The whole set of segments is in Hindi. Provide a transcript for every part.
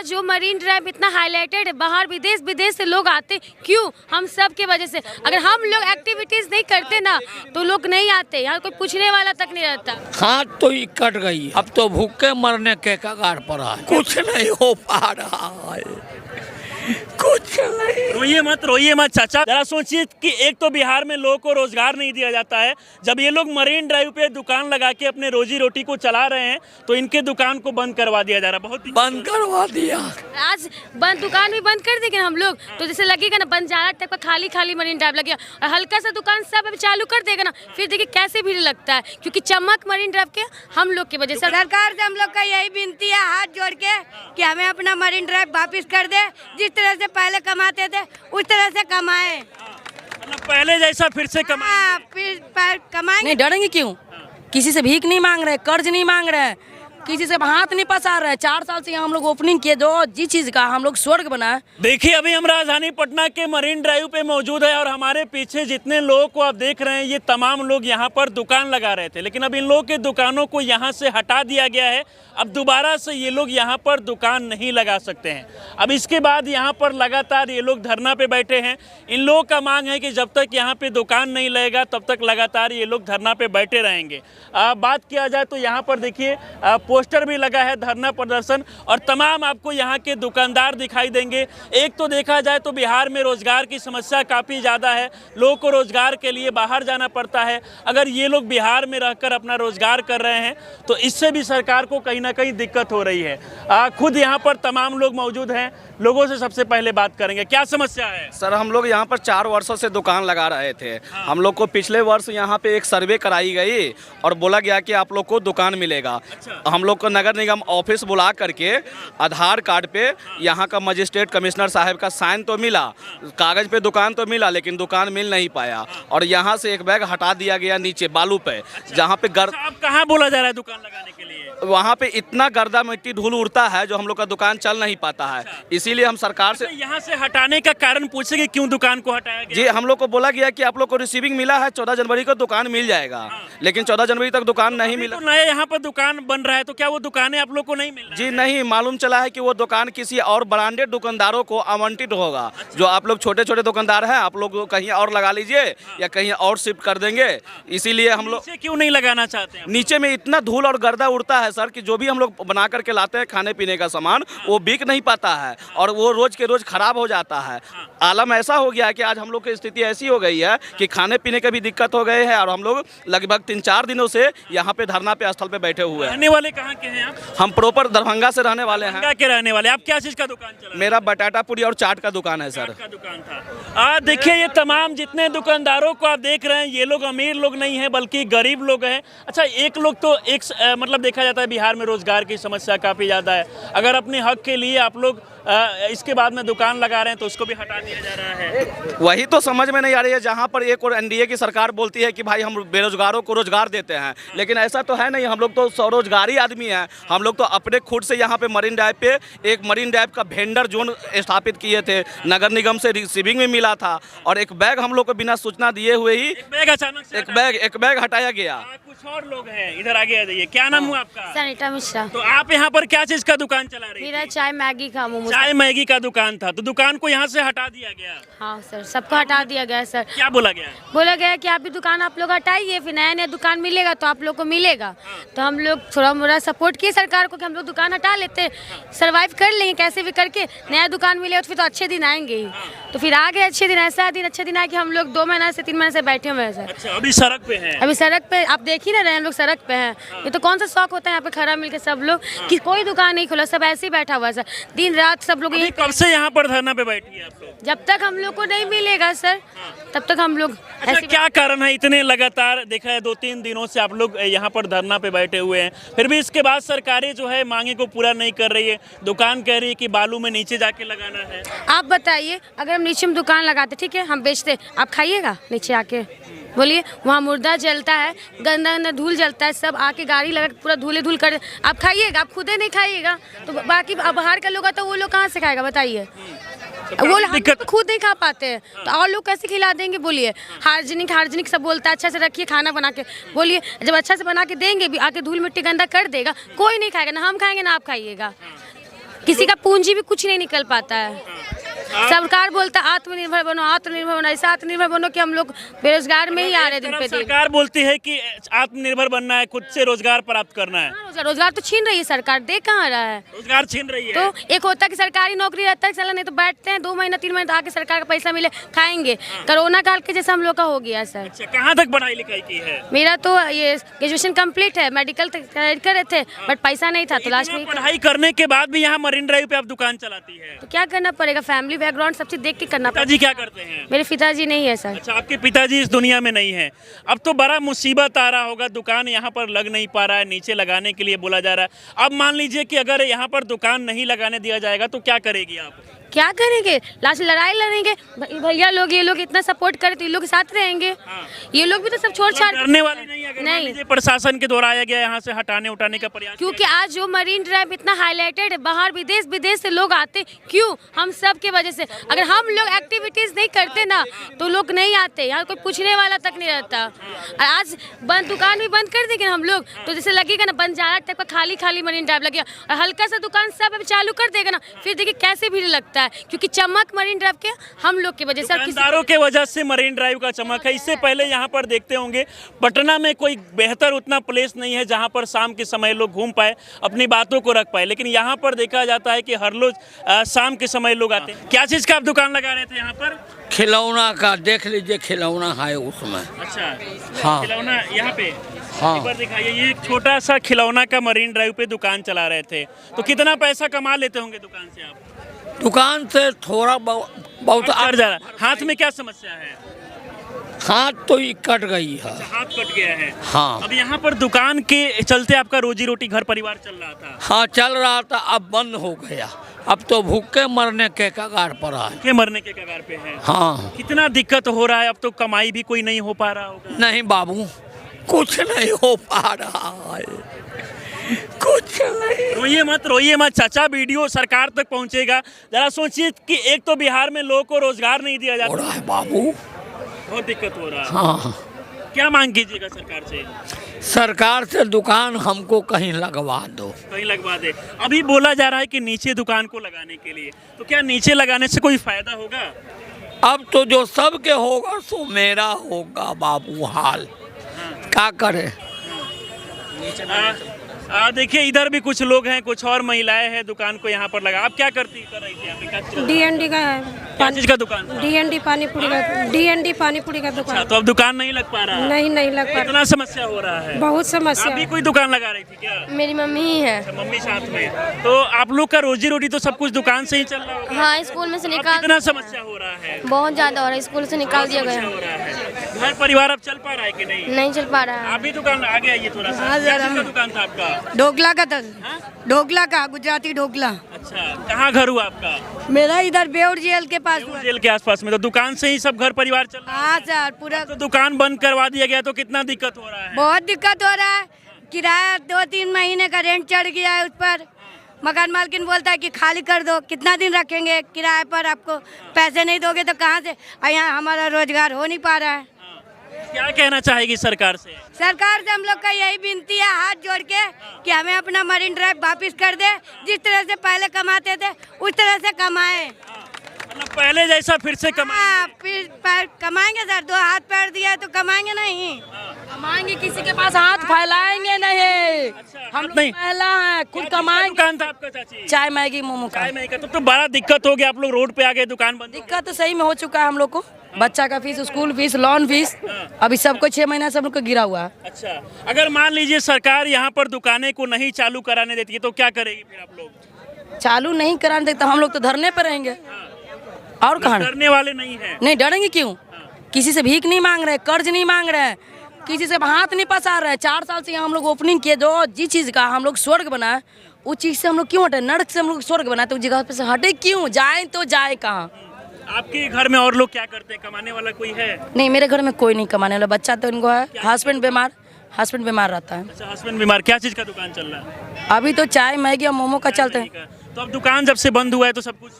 आज जो मरीन ड्राइव इतना हाईलाइटेड है, बाहर विदेश से लोग आते, क्यों? हम सब की वजह से। अगर हम लोग एक्टिविटीज नहीं करते ना तो लोग नहीं आते, यहाँ कोई पूछने वाला तक नहीं रहता। हाथ तो ही कट गई, अब तो भूखे मरने के कगार पर है, कुछ नहीं हो पा रहा है, कुछ नहीं। रोइए मत चाचा, जरा सोचिए कि एक तो बिहार में लोगों को रोजगार नहीं दिया जाता है, जब ये लोग मरीन ड्राइव पे दुकान लगा के अपने रोजी रोटी को चला रहे हैं तो इनके दुकान को बंद करवा दिया जा रहा है। बहुत बंद करवा दिया। आज दुकान भी बंद कर देंगे हम लोग तो जैसे लगेगा ना बंजारा टाइप का खाली मरीन ड्राइव लगेगा, और हल्का सा दुकान सब अभी चालू कर देगा ना, फिर देखिए कैसे भीड़ लगता है, क्योंकि चमक मरीन ड्राइव के हम लोग की वजह से। सरकार से हम लोग का यही विनती है हाथ जोड़ के कि हमें अपना मरीन ड्राइव वापस कर दे, जिस तरह से पहले कमाते थे उस तरह से कमाए, मतलब पहले जैसा फिर से कमाएंगे। नहीं डरेंगे क्यों? किसी से भीख नहीं मांग रहे, कर्ज नहीं मांग रहे, किसी से हाथ नहीं पसार रहे। 4 साल से हम लोग ओपनिंग किए, जो जिस चीज का हम लोग स्वर्ग बनाए। देखिए अभी हम राजधानी पटना के मरीन ड्राइव पे मौजूद है और हमारे पीछे जितने लोगों को आप देख रहे हैं ये तमाम लोग यहाँ पर दुकान लगा रहे थे, लेकिन अब इन लोगों के दुकानों को यहाँ से हटा दिया गया है। अब दोबारा से ये लोग यहाँ पर दुकान नहीं लगा सकते हैं। अब इसके बाद यहाँ पर लगातार ये लोग धरना पे बैठे हैं। इन लोगों का मांग है कि जब तक यहाँ पे दुकान नहीं लगेगा तब तक लगातार ये लोग धरना पे बैठे रहेंगे। बात किया जाए तो यहाँ पर देखिए पोस्टर भी लगा है, धरना प्रदर्शन, और तमाम आपको यहाँ के दुकानदार दिखाई देंगे। एक तो देखा जाए तो बिहार में रोजगार की समस्या काफ़ी ज़्यादा है, लोगों को रोजगार के लिए बाहर जाना पड़ता है। अगर ये लोग बिहार में रहकर अपना रोजगार कर रहे हैं तो इससे भी सरकार को कहीं ना कहीं दिक्कत हो रही है। खुद यहाँ पर तमाम लोग मौजूद हैं, लोगों से सबसे पहले बात करेंगे। क्या समस्या है सर? हम लोग यहाँ पर 4 वर्षों से दुकान लगा रहे थे। हम लोग को पिछले वर्ष यहाँ पे एक सर्वे कराई गई और बोला गया कि आप लोग को दुकान मिलेगा। हम लोग को नगर निगम ऑफिस बुला करके आधार कार्ड पे यहाँ का मजिस्ट्रेट कमिश्नर साहब का साइन तो मिला, कागज पे दुकान तो मिला, लेकिन दुकान मिल नहीं पाया। और यहाँ से एक बैग हटा दिया गया नीचे बालू पे, जहाँ पे अब कहाँ बोला जा रहा है दुकान लगाने के लिए? वहाँ पे इतना गर्दा मिट्टी धूल उड़ता है जो हम लोग का दुकान चल नहीं पाता है। इसीलिए हम सरकार से यहाँ से हटाने का कारण पूछेंगे क्यों दुकान को हटाया गया? जी हम लोग को बोला गया कि आप लोग को रिसीविंग मिला है, 14 जनवरी को दुकान मिल जाएगा, लेकिन 14 जनवरी तक दुकान नहीं मिला। तो नया यहाँ पर दुकान बन रहा है तो क्या वो दुकानें आप लोग को नहीं मिल रही? जी नहीं, मालूम चला है कि वो दुकान किसी और ब्रांडेड दुकानदारों को आवंटित होगा। जो आप लोग छोटे छोटे दुकानदार हैं, आप लोग कहीं और लगा लीजिए या कहीं और शिफ्ट कर देंगे। इसीलिए हम लोग क्यों नहीं लगाना चाहते हैं? नीचे में इतना धूल और गर्दा उड़ता है सर कि जो भी हम लोग बना करके लाते हैं खाने पीने का सामान वो बिक नहीं पाता है और वो रोज के रोज खराब हो जाता है। आलम ऐसा हो गया है कि आज हम लोग की स्थिति ऐसी हो गई है कि खाने पीने के भी दिक्कत हो गए हैं और हम लोग लगभग 3-4 दिनों से यहाँ पे धरना पे स्थल पे बैठे हुए हैं। रहने वाले कहाँ के हैं आप? हम प्रॉपर दरभंगा से रहने वाले हैं। के रहने वाले। आप क्या चीज का दुकान चला? मेरा बटाटा पूरी और चाट का दुकान है सर। का दुकान था। देखिए ये तमाम जितने दुकानदारों को आप देख रहे हैं ये लोग अमीर लोग नहीं है बल्कि गरीब लोग हैं। अच्छा एक लोग तो मतलब देखा जाता है बिहार में रोजगार की समस्या काफ़ी ज़्यादा है। अगर अपने हक के लिए आप लोग इसके बाद में दुकान लगा रहे हैं तो उसको भी हटा दिया जा रहा है। वही तो समझ में नहीं आ रही है। जहाँ पर एक और एनडीए की सरकार बोलती है कि भाई हम बेरोजगारों को रोजगार देते हैं, लेकिन ऐसा तो है नहीं। हम लोग तो स्वरोजगारी आदमी हैं। हम लोग तो अपने खुद से यहाँ पे मरीन ड्राइव पे एक मरीन ड्राइव का वेंडर जोन स्थापित किए थे, नगर निगम से रिसीविंग में मिला था और एक बैग हम लोग को बिना सूचना दिए हुए ही अचानक से एक बैग हटाया गया। कुछ और लोग हैं इधर आगे आ जाइए। क्या नाम हुआ आपका? सरिता मिश्रा। तो आप यहाँ पर क्या चीज का दुकान चला रही? मेरा चाय मैगी का चाय मैगी का दुकान था, तो दुकान को यहाँ से हटा दिया गया? हाँ सर, सबको हटा दिया गया सर। क्या बोला गया? बोला गया कि आप भी दुकान आप लोग हटाइए, फिर नया दुकान मिलेगा तो आप लोग को मिलेगा। तो हम लोग थोड़ा मोड़ा सपोर्ट किए सरकार को कि हम लोग दुकान हटा लेते, सर्वाइव कर लेंगे कैसे भी करके, नया दुकान मिलेगा तो फिर तो अच्छे दिन आएंगे ही। तो फिर आ गए अच्छे दिन, ऐसा दिन अच्छे दिन आए कि हम लोग 2 महीना से 3 महीने से बैठे हुए हैं सर। अच्छा, अभी सड़क पे हैं? अभी सड़क पे आप देख ही ना रहे हैं, लोग सड़क पे हैं। ये तो कौन सा शौक होता है यहाँ पे खड़ा मिलके सब लोग कि कोई दुकान नहीं खुला, सब ऐसे ही बैठा हुआ है सर। दिन रात सब लोग यही। कब से यहाँ पर धरना पे बैठी है आप लोग? जब तक हम लोग को नहीं मिलेगा सर तब तक हम लोग। अच्छा, क्या कारण है इतने लगातार देखा है 2-3 दिनों से आप लोग यहाँ पर धरना पे बैठे हुए हैं, फिर भी इसके बाद सरकारें जो है मांगे को पूरा नहीं कर रही है? दुकान कह रही है कि बालू में नीचे जाके लगाना है। आप बताइए, अगर हम नीचे में दुकान लगाते, ठीक है हम बेचते, आप खाइएगा नीचे आके? बोलिए, वहाँ मुर्दा जलता है, गंदा गंदा धूल जलता है, सब आके गाड़ी लगा पूरा धूले धूल कर, आप खाइएगा? आप खुदे नहीं खाइएगा तो बाकी बाहर का लोग आता है वो लोग कहाँ से खाएगा बताइए? वो दिक्कत खुद नहीं खा पाते हैं तो और लोग कैसे खिला देंगे? बोलिए, हार्जिनिक सब बोलता है, अच्छा से रखिए खाना बना के। बोलिए, जब अच्छा से बना के देंगे भी आके धूल मिट्टी गंदा कर देगा, कोई नहीं खाएगा, ना हम खाएंगे ना आप खाइएगा। किसी का पूंजी भी कुछ नहीं निकल पाता है। सरकार बोलता है आत्मनिर्भर बनो, आत्मनिर्भर बनो, ऐसा आत्मनिर्भर बनो कि हम लोग बेरोजगार में ही आ रहे दिन पे दिन। सरकार बोलती है कि आत्मनिर्भर बनना है, खुद से रोजगार प्राप्त करना है। रोजगार तो छीन रही है सरकार, दे कहाँ रहा है? रोजगार छीन रही है। तो एक होता है कि सरकारी नौकरी रहता है, चला नहीं तो बैठते हैं 2 महीना 3 महीना आके सरकार का पैसा मिले खाएंगे। कोरोना काल के जैसा हम लोग का हो गया सर। अच्छा, कहाँ तक पढ़ाई लिखाई की है? मेरा तो ये ग्रेजुएशन कंप्लीट है, मेडिकल कर रहे थे बट पैसा नहीं था तो लास्ट में। पढ़ाई करने के बाद भी यहाँ मरीन ड्राइव पे आप दुकान चलाती है, तो क्या करना पड़ेगा, फैमिली बैकग्राउंड सब चीज देख के करना पड़ेगा। पिताजी क्या करते हैं? मेरे पिताजी नहीं है सर। अच्छा, आपके पिताजी इस दुनिया में नहीं है। अब तो बड़ा मुसीबत आ रहा होगा, दुकान यहाँ पर लग नहीं पा रहा है, नीचे लगाने के लिए बोला जा रहा है। अब मान लीजिए कि अगर यहाँ पर दुकान नहीं लगाने दिया जाएगा तो क्या करेगी आप? क्या करेंगे, लास्ट लड़ाई लड़ेंगे। भैया लोग ये लोग इतना सपोर्ट करे तो ये लोग के साथ रहेंगे। ये लोग भी तो सब छोड़ छाड़ डरने वाले नहीं, अगर मान नहीं। लीजिए प्रशासन के द्वारा आया गया यहाँ से हटाने उठाने का प्रयास, क्योंकि आज जो मरीन ड्राइव इतना हाईलाइटेड है, बाहर विदेश से लोग आते, क्यों? हम सब के वजह से। अगर हम लोग एक्टिविटीज नहीं करते ना तो लोग नहीं आते, यहाँ कोई पूछने वाला तक नहीं रहता। आज बंद दुकान भी बंद कर देंगे हम लोग तो जैसे लगेगा ना बंजारा टाइप का खाली खाली मरीन ड्राइव लगेगा, और हल्का सा दुकान सब अभी चालू कर देगा ना, फिर देखिए कैसे भीड़ लगता है। क्योंकि चमक मरीन ड्राइव के हम लोग की वजह से, दुकानदारों के वजह से मरीन ड्राइव का चमक है। इससे पहले यहाँ पर देखते होंगे पटना में कोई बेहतर उतना प्लेस नहीं है जहाँ पर शाम के समय लोग घूम पाए, अपनी बातों को रख पाए, लेकिन यहाँ पर देखा जाता है कि हर रोज शाम के समय लोग आते हैं। क्या चीज़ का आप दुकान लगा रहे थे यहाँ पर? खिलौना का, देख लीजिए खिलौना है उसमें। अच्छा, हाँ। खिलौना यहाँ पे, हाँ। एक बार दिखाइए। ये एक छोटा सा खिलौना का मरीन ड्राइव पे दुकान चला रहे थे, तो कितना पैसा कमा लेते होंगे दुकान से आप? दुकान से थोड़ा बहुत चढ़ जा रहा है। हाथ में क्या समस्या है? हाथ तो ही कट गई है। हाथ कट गया है। हाँ। अब यहाँ पर दुकान के चलते आपका रोजी रोटी घर परिवार चल रहा था? हाँ चल रहा था, अब बंद हो गया। अब तो भूखे मरने के कगार पर है। के मरने के कगार पे है। हाँ। कितना दिक्कत हो रहा है, अब तो कमाई भी कोई नहीं हो पा रहा होगा। नहीं बाबू, कुछ नहीं हो पा रहा है, कुछ नहीं। रोइए मत चाचा, वीडियो सरकार तक पहुंचेगा। जरा सोचिए कि एक तो बिहार में लोगों को रोजगार नहीं दिया जाता। हो रहा है बाबू, बहुत दिक्कत हो रहा है। हाँ। क्या मांग कीजिएगा सरकार से? सरकार से दुकान हमको कहीं लगवा दो। कहीं लगवा दे। अभी बोला जा रहा है कि नीचे दुकान को लगाने के लिए, तो क्या नीचे लगाने से कोई फायदा होगा? अब तो जो सबके होगा सो मेरा होगा बाबू, हाल क्या करे। देखिए इधर भी कुछ लोग हैं, कुछ और महिलाएं हैं, दुकान को यहाँ पर लगा। आप क्या कर रही थी यहाँ पे? क्या DND का है, क्या चीज का दुकान? DND पानीपुरी का, DND पानीपुरी का दुकान। अच्छा, तो अब दुकान नहीं लग पा रहा? नहीं लग पा रहा, कितना समस्या हो रहा है? बहुत समस्या। अभी कोई दुकान लगा रही थी क्या? मेरी मम्मी ही है। अच्छा, मम्मी साथ में। तो आप लोग का रोजी रोटी तो सब कुछ दुकान से ही चल रहा होगा? हाँ, स्कूल में से अब निकाल, कितना समस्या हो रहा है? बहुत ज्यादा हो रहा है, स्कूल से निकाल दिया समस्या गया, हो रहा है। घर परिवार अब चल पा रहा है कि नहीं? नहीं चल पा रहा है। आप भी दुकान आगे आइए थोड़ा सा। क्या चीज़ का दुकान था आपका? ढोकला का था, हाँ? ढोकला का, गुजराती ढोकला। अच्छा, कहाँ घर हुआ आपका? मेरा इधर बेउर जेल के पास हुआ। जेल के आसपास में। तो दुकान से ही सब घर परिवार चल रहा है? हाँ सर, पूरा तो दुकान बंद करवा दिया गया तो कितना दिक्कत हो रहा है? बहुत दिक्कत हो रहा है। किराया 2-3 महीने का रेंट चढ़ गया है उस पर। मकान मालकिन बोलता है कि खाली कर दो, कितना दिन रखेंगे किराए पर, आपको पैसे नहीं दोगे तो कहाँ से? यहाँ हमारा रोजगार हो नहीं पा रहा है। क्या कहना चाहेगी सरकार से? सरकार से हम लोग का यही विनती है हाथ जोड़ के कि हमें अपना मरीन ड्राइव वापस कर दे। जिस तरह से पहले कमाते थे उस तरह से कमाएं। मतलब पहले जैसा फिर से हाँ, फिर कमाएंगे सर। 2 हाथ पैर दिया तो कमाएंगे नहीं। कमाएंगे, किसी के पास हाथ फैलाएंगे नहीं। हम लोग नहीं। पहला है, खुद कमाएंगे। दुकान था आपका चाची? चाय मैगी मोमो का। चाय में का तो बड़ा दिक्कत हो गया, आप लोग रोड पे आ गए, दुकान बंद। दिक्कत तो सही में हो चुका है हम लोग को। बच्चा का fees, school fees, loan fees, अभी सबको 6 महीना सब लोग को गिरा हुआ है। अच्छा, अगर मान लीजिए सरकार यहाँ पर दुकानें को नहीं चालू कराने देती है तो क्या करेगी फिर आप लोग? चालू नहीं कराने देते हम लोग तो धरने पर रहेंगे। और कहाँ डरने वाले नहीं है? नहीं डरेंगे क्यों? किसी से भीख नहीं मांग रहे, कर्ज नहीं मांग रहे, किसी से हाथ नहीं पसार रहे। 4 साल से यहाँ हम लोग ओपनिंग किए, जो जिस चीज़ का हम लोग स्वर्ग बनाए उस चीज़ से हम लोग क्यों हटे? नर्क से हम लोग स्वर्ग बनाए तो उस जगह पे से हटे क्यों? जाए तो जाए कहाँ? आपके घर में और लोग क्या करते हैं? कमाने वाला कोई है? नहीं, मेरे घर में कोई नहीं कमाने वाला। बच्चा तो इनको है, हस्बैंड बीमार रहता है। अच्छा, हस्बैंड बीमार। क्या चीज़ का दुकान चल रहा है? अभी तो चाय मैगी और मोमो का चलते हैं। तो अब दुकान जब से बंद हुआ है तो सब कुछ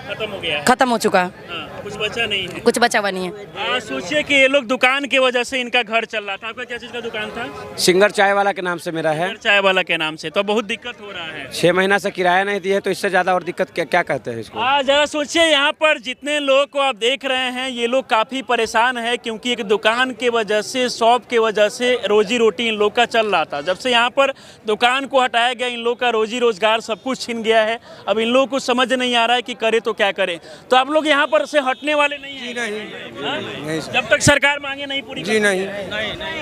खत्म हो गया है। खत्म हो चुका है, हाँ, कुछ बचा नहीं है। कुछ बचा हुआ नहीं है। सोचिए कि ये लोग दुकान की वजह से इनका घर चल रहा था। आपका क्या चीज़ का दुकान था? सिंगर चाय वाला के नाम से मेरा है। चाय वाला के नाम से, तो बहुत दिक्कत हो रहा है। 6 महीना से किराया नहीं दिए, तो इससे ज़्यादा और दिक्कत क्या कहते हैं इसको। जरा सोचिए, यहाँ पर जितने लोग को आप देख रहे हैं ये लोग काफ़ी परेशान है, क्योंकि एक दुकान के वजह से, शॉप के वजह से रोजी रोटी इन लोग का चल रहा था। जब से यहाँ पर दुकान को हटाया गया, इन लोग का रोजी रोजगार सब कुछ छिन गया है। अब इन लोगों को समझ नहीं आ रहा है कि करे तो क्या करे। तो आप लोग यहाँ पर से हटने वाले नहीं हैं? नहीं, जब तक सरकार मांगे नहीं पूरी। जी नहीं,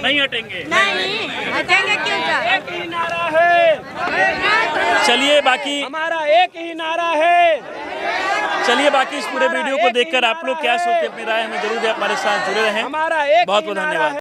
नहीं हटेंगे। नहीं हटेंगे क्यों? एक ही नारा है। चलिए बाकी हमारा एक ही नारा है। चलिए बाकी इस पूरे वीडियो को देखकर आप लोग क्या सोचते हैं, अपनी राय हमें जरूर दें। हमारे साथ जुड़े रहें। हमारा एक बहुत बहुत धन्यवाद।